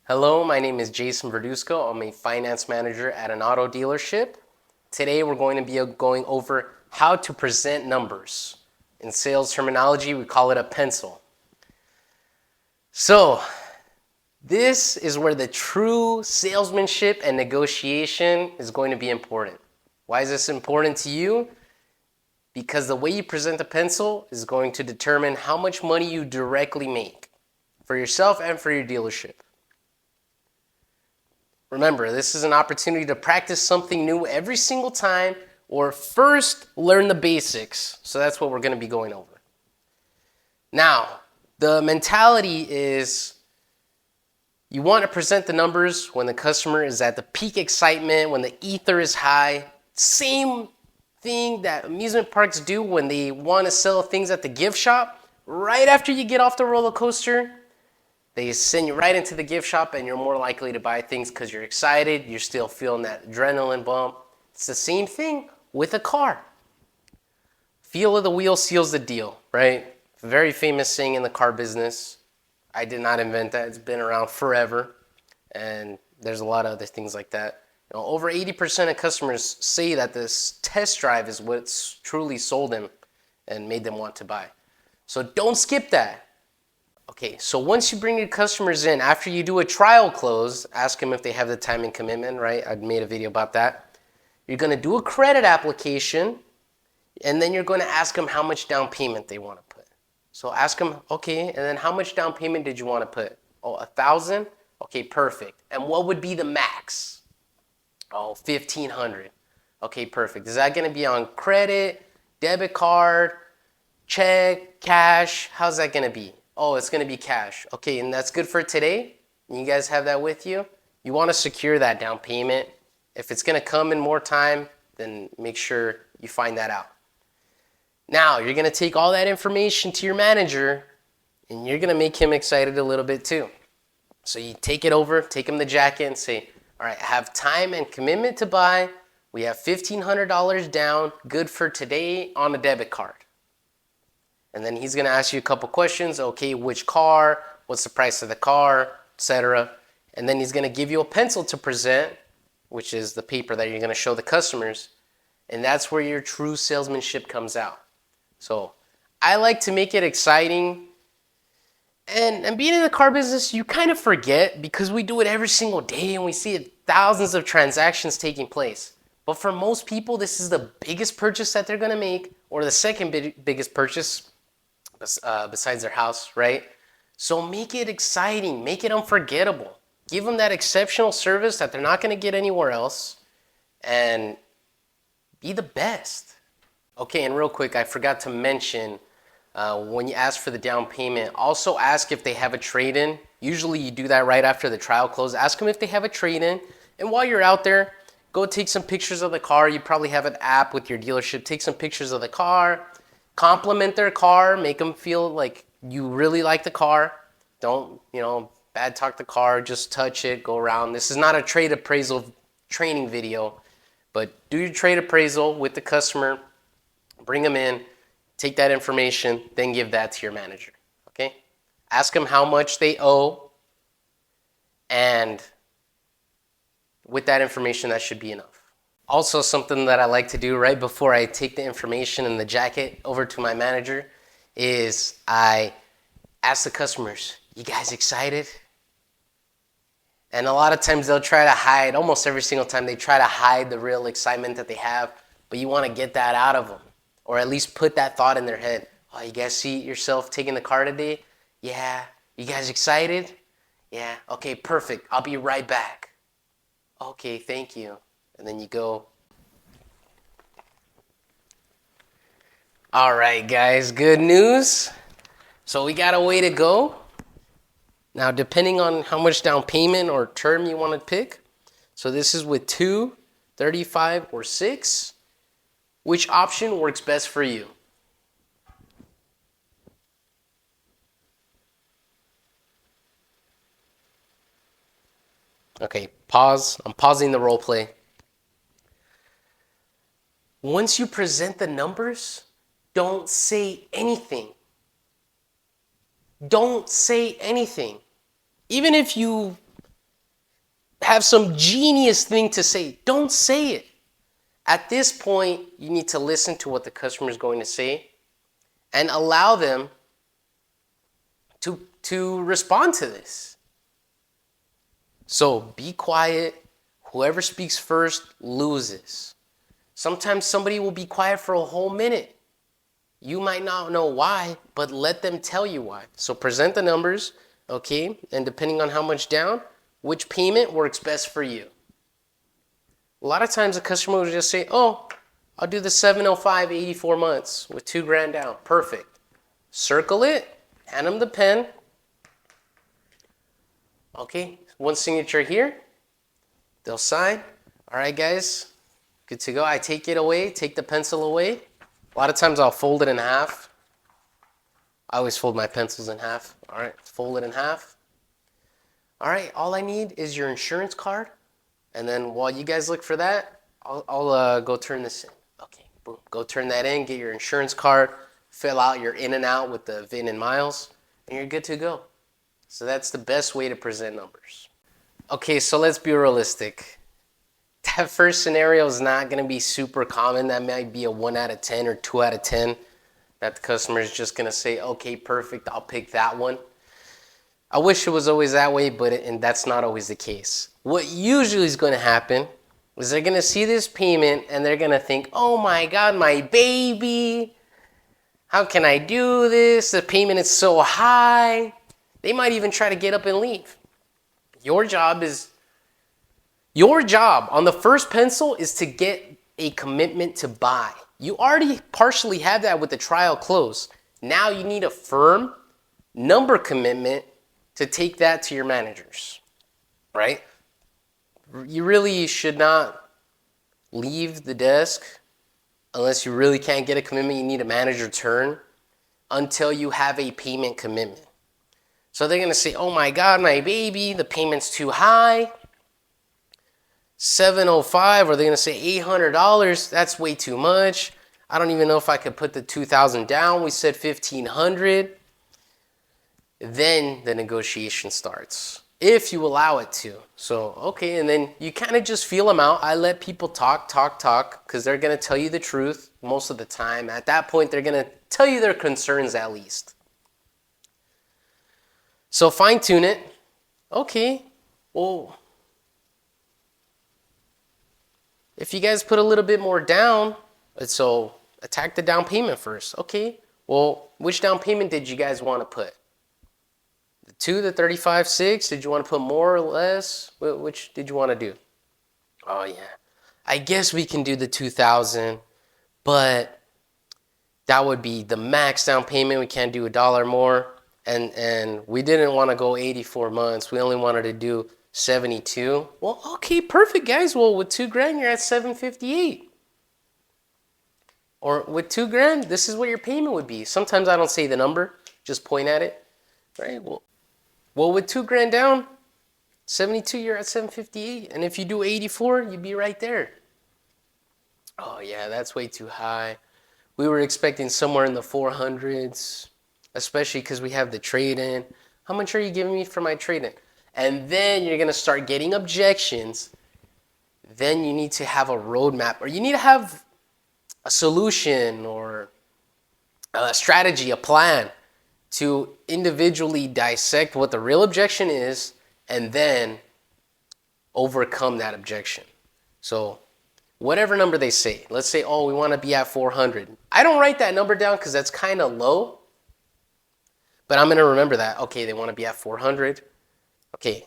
Hello, my name is Jason Verduzco. I'm a finance manager at an auto dealership. Today we're going to be going over how to present numbers. In sales terminology, we call it a pencil. So, this is where the true salesmanship and negotiation is going to be important. Why is this important to you? Because the way you present the pencil is going to determine how much money you directly make for yourself and for your dealership. Remember, this is an opportunity to practice something new every single time, or first learn the basics. So that's what we're going to be going over. Now, the mentality is you want to present the numbers when the customer is at the peak excitement, when the ether is high. Same thing that amusement parks do when they want to sell things at the gift shop. Right after you get off the roller coaster, they send you right into the gift shop and you're more likely to buy things because you're excited. You're still feeling that adrenaline bump. It's the same thing with a car. Feel of the wheel seals the deal, right? Very famous saying in the car business. I did not invent that. It's been around forever. And there's a lot of other things like that. Over 80% of customers say that this test drive is what's truly sold them and made them want to buy. So don't skip that. Okay, so once you bring your customers in, after you do a trial close, ask them if they have the time and commitment, right? I made a video about that. You're going to do a credit application, and then you're going to ask them how much down payment they want to put. So ask them, okay, and then how much down payment did you want to put? Oh, $1,000? Okay, perfect. And what would be the max? Oh, $1,500. Okay, perfect. Is that going to be on credit, debit card, check, cash? How's that going to be? Oh, it's going to be cash. Okay, and that's good for today? You guys have that with you? You want to secure that down payment. If it's going to come in more time, then make sure you find that out. Now, you're going to take all that information to your manager, and you're going to make him excited a little bit too. So you take it over, take him the jacket, and say, all right, I have time and commitment to buy. We have $1,500 down, good for today on a debit card. And then he's going to ask you a couple questions. Okay, which car? What's the price of the car? Etc. And then he's going to give you a pencil to present, which is the paper that you're going to show the customers. And that's where your true salesmanship comes out. So I like to make it exciting. And being in the car business, you kind of forget because we do it every single day and we see thousands of transactions taking place. But for most people, this is the biggest purchase that they're going to make, or the second biggest purchase besides their house, right? So make it exciting, make it unforgettable. Give them that exceptional service that they're not going to get anywhere else, and be the best. Okay, and real quick, I forgot to mention, when you ask for the down payment, also ask if they have a trade-in. Usually you do that right after the trial close. Ask them if they have a trade-in, and while you're out there, go take some pictures of the car. You probably have an app with your dealership. Take some pictures of the car. Compliment their car, make them feel like you really like the car. Don't, bad talk the car, just touch it, go around. This is not a trade appraisal training video, but do your trade appraisal with the customer, bring them in, take that information, then give that to your manager, okay? Ask them how much they owe, and with that information, that should be enough. Also, something that I like to do right before I take the information and the jacket over to my manager is I ask the customers, you guys excited? And a lot of times they'll try to hide, almost every single time they try to hide the real excitement that they have, but you want to get that out of them, or at least put that thought in their head. Oh, you guys see yourself taking the car today? Yeah. You guys excited? Yeah. Okay, perfect. I'll be right back. Okay, thank you. And then you go. All right, guys, good news. So we got a way to go. Now, depending on how much down payment or term you want to pick. So this is with 2, 35, or 6. Which option works best for you? Okay, pause. I'm pausing the role play. Once you present the numbers, don't say anything. Don't say anything. Even if you have some genius thing to say. Don't say it. At this point, you need to listen to what the customer is going to say and allow them to respond to this. So be quiet. Whoever speaks first loses. Sometimes somebody will be quiet for a whole minute. You might not know why, but let them tell you why. So present the numbers, okay? And depending on how much down, which payment works best for you. A lot of times a customer will just say, oh, I'll do the 705, 84 months with $2,000 down. Perfect. Circle it, hand them the pen. Okay, one signature here. They'll sign. All right, guys, good to go. I take it away, take the pencil away. A lot of times I'll fold it in half. I always fold my pencils in half. All right, fold it in half. All right, all I need is your insurance card. And then while you guys look for that, I'll go turn this in. Okay, boom. Go turn that in, get your insurance card, fill out your in and out with the VIN and miles, and you're good to go. So that's the best way to present numbers. Okay, so let's be realistic. That first scenario is not going to be super common. That might be a 1 out of 10 or 2 out of 10 that the customer is just going to say, okay, perfect, I'll pick that one. I wish it was always that way, and that's not always the case. What usually is going to happen is they're going to see this payment and they're going to think, oh my God, my baby, how can I do this? The payment is so high. They might even try to get up and leave. Your job on the first pencil is to get a commitment to buy. You already partially have that with the trial close. Now you need a firm number commitment to take that to your managers, right? You really should not leave the desk unless you really can't get a commitment. You need a manager turn until you have a payment commitment. So they're going to say, oh my God, my baby, the payment's too high. $705, or they're going to say $800. That's way too much. I don't even know if I could put the $2,000 down. We said $1,500. Then the negotiation starts, if you allow it to. So, okay, and then you kind of just feel them out. I let people talk, because they're going to tell you the truth most of the time. At that point, they're going to tell you their concerns at least. So fine tune it. Okay, well, if you guys put a little bit more down, so attack the down payment first. Okay, well, which down payment did you guys want to put? The 2, the 35.6? Did you want to put more or less? Which did you want to do? Oh yeah, I guess we can do the 2,000, but that would be the max down payment. We can't do $1 more. And we didn't want to go 84 months. We only wanted to do 72. Well, okay, perfect, guys. Well, with $2,000, you're at 758. Or with $2,000, this is what your payment would be. Sometimes I don't say the number, just point at it, right? Well, with $2,000 down, 72, you're at 758. And if you do 84, you'd be right there. Oh yeah, that's way too high. We were expecting somewhere in the 400s. Especially because we have the trade-in. How much are you giving me for my trade-in? And then you're going to start getting objections. Then you need to have a roadmap, or you need to have a solution or a strategy, a plan to individually dissect what the real objection is and then overcome that objection. So whatever number they say, let's say, oh, we want to be at 400. I don't write that number down because that's kind of low. But I'm going to remember that. Okay, they want to be at 400. Okay,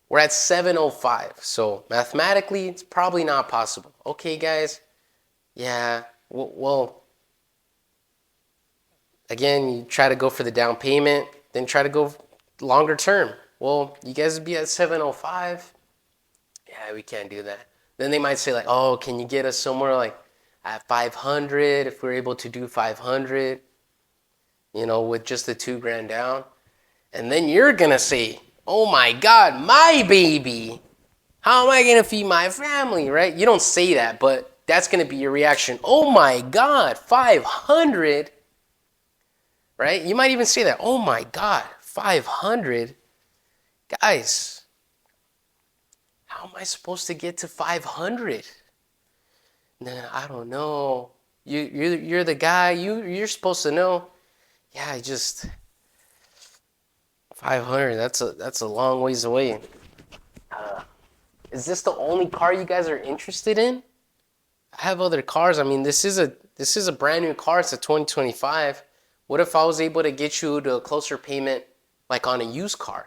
we're at 705. So mathematically, it's probably not possible. Okay, guys. Yeah, well, again, you try to go for the down payment, then try to go longer term. Well, you guys would be at 705. Yeah, we can't do that. Then they might say like, oh, can you get us somewhere like at 500 if we're able to do 500? You know, with just the $2,000 down. And then you're going to say, oh my God, my baby, how am I going to feed my family, right? You don't say that, but that's going to be your reaction. Oh my God, 500, right? You might even say that, oh my God, 500. Guys, how am I supposed to get to 500? Nah, I don't know. You're the guy. You're supposed to know. Yeah, I just 500. That's a long ways away. Is this the only car you guys are interested in? I have other cars. I mean, this is a brand new car. It's a 2025. What if I was able to get you to a closer payment like on a used car?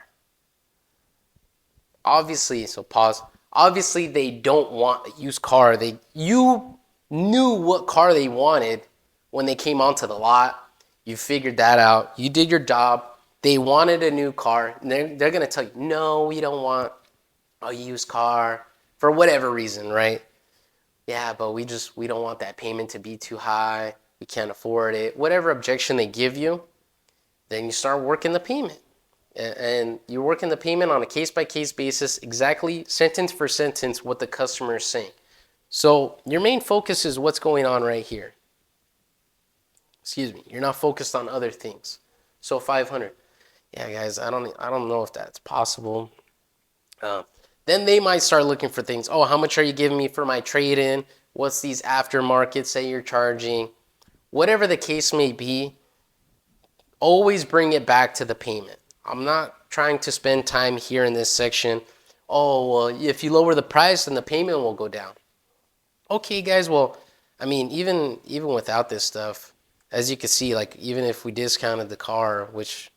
Obviously, so pause. Obviously, they don't want a used car. You knew what car they wanted when they came onto the lot. You figured that out. You did your job. They wanted a new car. And they're gonna tell you, no, we don't want a used car for whatever reason, right? Yeah, but we don't want that payment to be too high. We can't afford it. Whatever objection they give you, then you start working the payment. And you're working the payment on a case-by-case basis, exactly sentence for sentence what the customer is saying. So your main focus is what's going on right here. Excuse me. You're not focused on other things. So 500. Yeah, guys, I don't know if that's possible. Then they might start looking for things. Oh, how much are you giving me for my trade-in? What's these aftermarkets that you're charging? Whatever the case may be, always bring it back to the payment. I'm not trying to spend time here in this section. Oh, well, if you lower the price, then the payment will go down. Okay, guys, well, I mean, even without this stuff, as you can see, like even if we discounted the car, which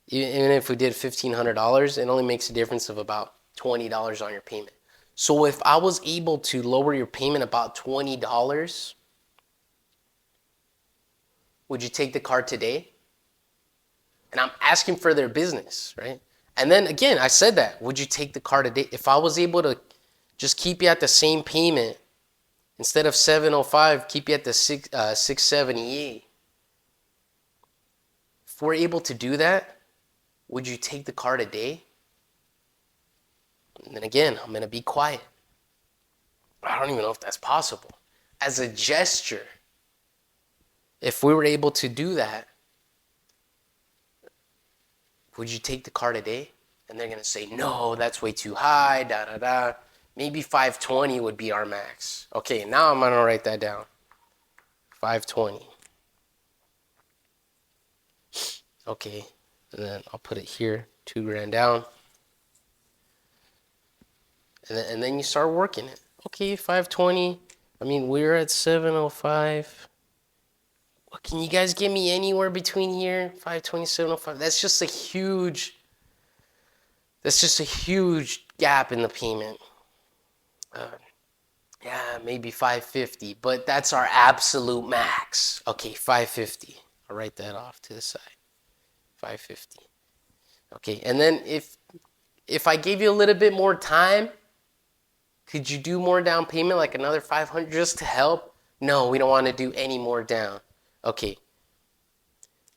even if we did $1,500, it only makes a difference of about $20 on your payment. So if I was able to lower your payment about $20, would you take the car today? And I'm asking for their business, right? And then again, I said that. Would you take the car today? If I was able to just keep you at the same payment, instead of 705, keep you at the 678. If we're able to do that, would you take the car today? And then again, I'm going to be quiet. I don't even know if that's possible. As a gesture, if we were able to do that, would you take the car today? And they're going to say, no, that's way too high, da da da. Maybe 520 would be our max. Okay, now I'm going to write that down. 520. Okay, and then I'll put it here, $2,000 down. And then you start working it. Okay, 520. I mean, we're at 705. What, can you guys get me anywhere between here? 520, 705. That's just a huge gap in the payment. Yeah, maybe 550, but that's our absolute max. Okay, 550. I'll write that off to the side. 550. Okay, and then if I gave you a little bit more time, could you do more down payment, like another 500 just to help? No, we don't want to do any more down. Okay.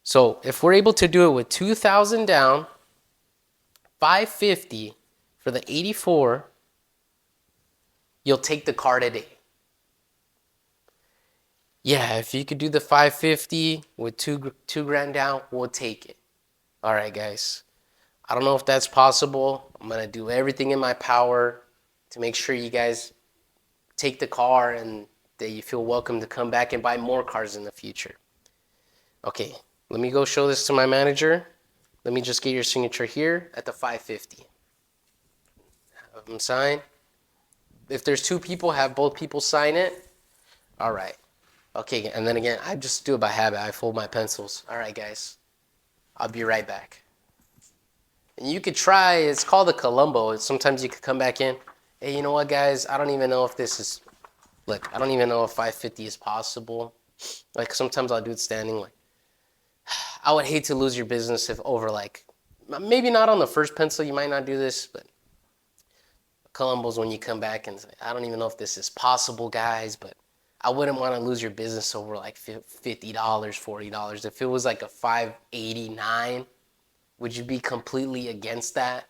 So if we're able to do it with 2,000 down, 550 for the 84, you'll take the car today. Yeah, if you could do the 550 with $2,000 down, we'll take it. All right, guys. I don't know if that's possible. I'm going to do everything in my power to make sure you guys take the car and that you feel welcome to come back and buy more cars in the future. Okay, let me go show this to my manager. Let me just get your signature here at the 550. Have them sign. If there's two people, have both people sign it. All right. Okay, and then again, I just do it by habit. I fold my pencils. All right, guys. I'll be right back. And you could try, it's called a Columbo. Sometimes you could come back in. Hey, you know what, guys? I don't even know if this is, look, I don't even know if 550 is possible. Like, sometimes I'll do it standing. Like, I would hate to lose your business if over, like, maybe not on the first pencil, you might not do this, but Columbo's when you come back and say, I don't even know if this is possible, guys, but I wouldn't want to lose your business over, like, $50, $40. If it was, like, a 589, would you be completely against that?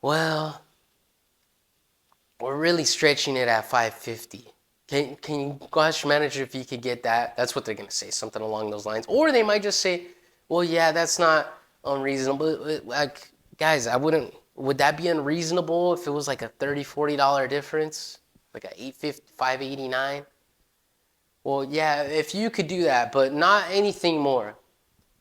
Well, we're really stretching it at 550. Can you go ask your manager if you could get that? That's what they're going to say, something along those lines. Or they might just say, well, yeah, that's not unreasonable. Like, guys, I wouldn't Would that be unreasonable if it was like a $30, $40 difference? Like a 850, 589? Well, yeah, if you could do that, but not anything more.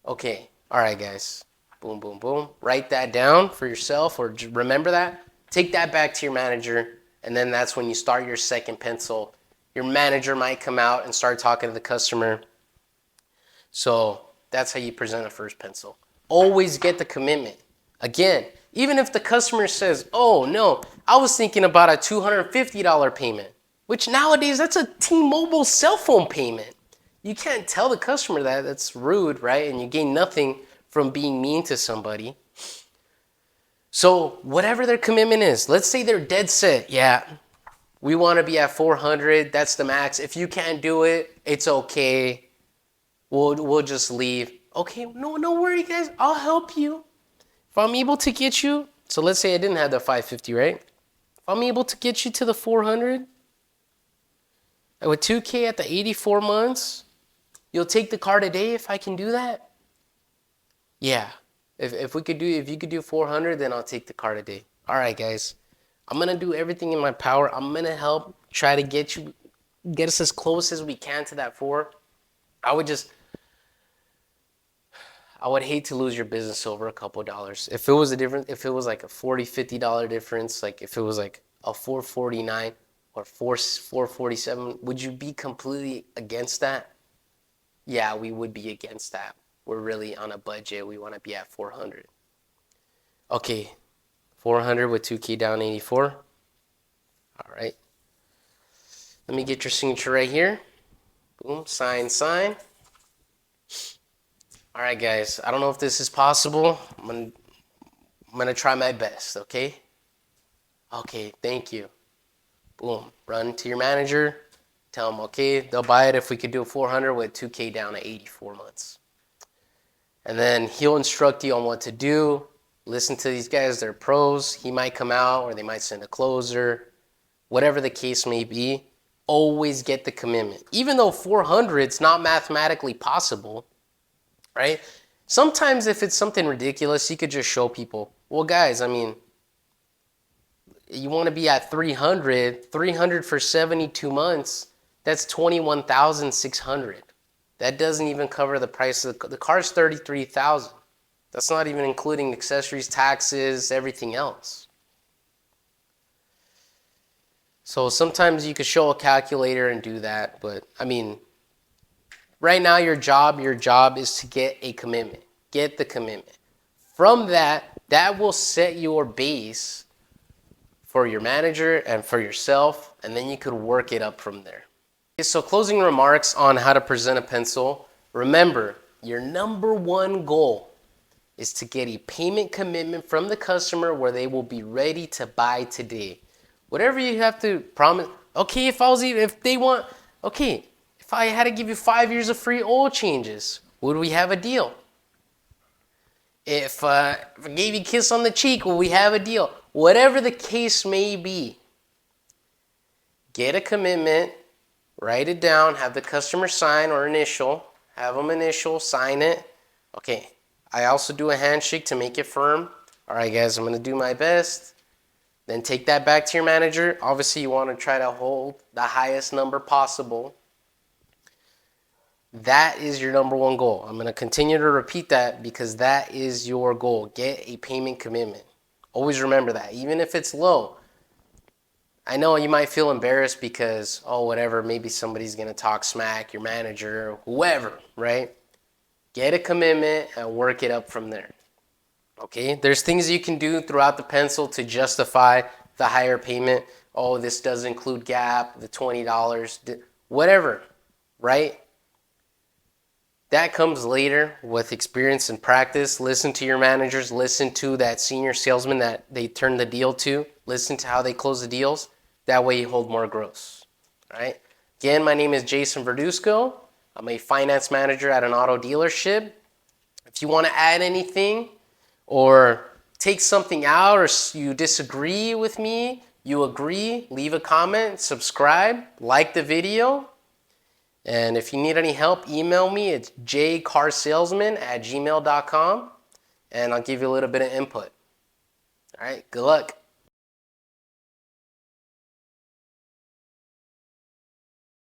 Okay, all right, guys. Boom, boom, boom. Write that down for yourself or remember that. Take that back to your manager, and then that's when you start your second pencil. Your manager might come out and start talking to the customer. So that's how you present a first pencil. Always get the commitment. Again, even if the customer says, oh, no, I was thinking about a $250 payment, which nowadays that's a T-Mobile cell phone payment. You can't tell the customer that. That's rude, right? And you gain nothing from being mean to somebody. So whatever their commitment is, let's say they're dead set. Yeah, we want to be at 400. That's the max. If you can't do it, it's okay. We'll just leave. Okay, no worry, guys. I'll help you. If I'm able to get you, so let's say I didn't have the 550, right? If I'm able to get you to the 400, and with 2K at the 84 months, you'll take the car today if I can do that? Yeah. If you could do 400, then I'll take the car today. All right, guys. I'm going to do everything in my power. I'm going to help try to get us as close as we can to that 4. I would hate to lose your business over a couple of dollars. If it was like a $40, $50 difference, like if it was like a 449 or 447, would you be completely against that? Yeah, we would be against that. We're really on a budget. We want to be at 400. Okay, 400 with 2K down 84. All right. Let me get your signature right here. Boom, sign. All right, guys. I don't know if this is possible. I'm gonna try my best, okay? Okay, thank you. Boom, run to your manager. Tell them, okay, they'll buy it if we could do a 400 with 2K down at 84 months. And then he'll instruct you on what to do. Listen to these guys, they're pros. He might come out or they might send a closer. Whatever the case may be, always get the commitment. Even though 400 is not mathematically possible, right? Sometimes if it's something ridiculous, you could just show people, well, guys, I mean, you want to be at 300 for 72 months, that's 21,600. That doesn't even cover the price of the car's 33,000. That's not even including accessories, taxes, everything else. So sometimes you could show a calculator and do that, but I mean, right now your job is to get a commitment. Get the commitment. From that will set your base for your manager and for yourself, and then you could work it up from there. Okay, so closing remarks on how to present a pencil. Remember, your number one goal is to get a payment commitment from the customer where they will be ready to buy today. Whatever you have to promise. Okay, if I had to give you 5 years of free oil changes, would we have a deal? If I gave you a kiss on the cheek, will we have a deal? Whatever the case may be, get a commitment, write it down, have the customer sign or initial, have them initial, sign it. Okay, I also do a handshake to make it firm. All right, guys, I'm going to do my best. Then take that back to your manager. Obviously, you want to try to hold the highest number possible. That is your number one goal. I'm going to continue to repeat that because that is your goal. Get a payment commitment. Always remember that, even if it's low. I know you might feel embarrassed because, oh, whatever, maybe somebody's going to talk smack, your manager, or whoever, right? Get a commitment and work it up from there. Okay, there's things you can do throughout the pencil to justify the higher payment. Oh, this does include GAP, the $20, whatever, right? That comes later with experience and practice. Listen to your managers. Listen to that senior salesman that they turn the deal to. Listen to how they close the deals. That way you hold more gross. All right. Again, my name is Jason Verduzco. I'm a finance manager at an auto dealership. If you want to add anything or take something out or you disagree with me, you agree, leave a comment, subscribe, like the video. And if you need any help, email me. It's jcarsalesman@gmail.com, and I'll give you a little bit of input. All right. All right, good luck.